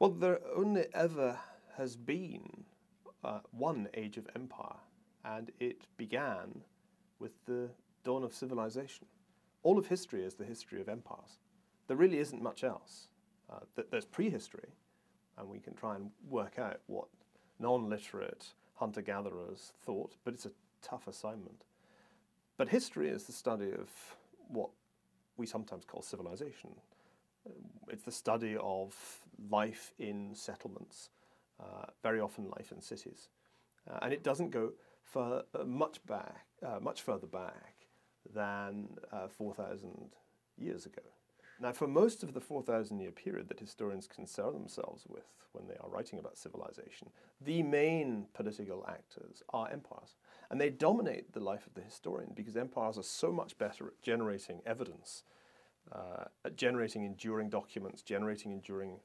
Well, there only ever has been one age of empire, and it began with the dawn of civilization. All of history is the history of empires. There really isn't much else. There's prehistory, and we can try and work out what non-literate hunter-gatherers thought, but it's a tough assignment. But history is the study of what we sometimes call civilization. It's the study of life in settlements, very often life in cities. And it doesn't go for much further back than 4,000 years ago. Now, for most of the 4,000-year period that historians concern themselves with when they are writing about civilization, the main political actors are empires. And they dominate the life of the historian because empires are so much better at generating evidence, at generating enduring documents, generating enduring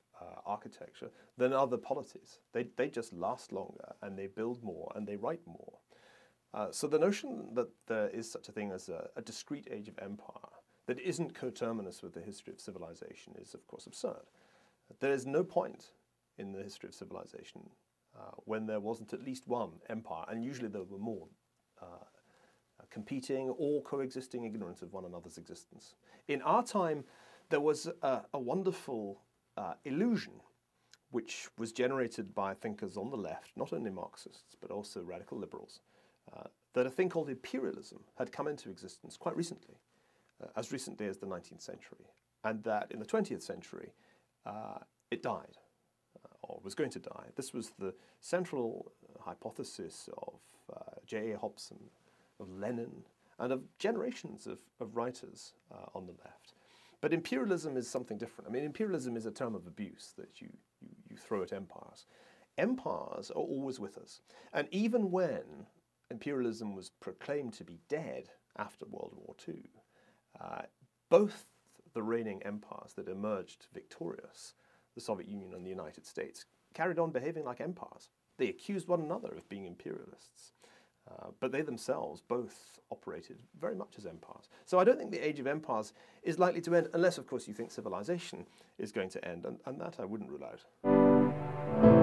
architecture than other polities. They just last longer, and they build more, and they write more. So the notion that there is such a thing as a discrete age of empire that isn't coterminous with the history of civilization is, of course, absurd. There is no point in the history of civilization when there wasn't at least one empire, and usually there were more, competing or coexisting ignorant of one another's existence. In our time, there was a wonderful illusion which was generated by thinkers on the left, not only Marxists, but also radical liberals, that a thing called imperialism had come into existence quite recently, as recently as the 19th century, and that in the 20th century it died, or was going to die. This was the central hypothesis of J.A. Hobson, of Lenin, and of generations of writers on the left. But imperialism is something different. I mean, imperialism is a term of abuse that you throw at empires. Empires are always with us. And even when imperialism was proclaimed to be dead after World War II, both the reigning empires that emerged victorious, the Soviet Union and the United States, carried on behaving like empires. They accused one another of being imperialists. But they themselves both operated very much as empires. So I don't think the age of empires is likely to end, unless, of course, you think civilization is going to end, and that I wouldn't rule out.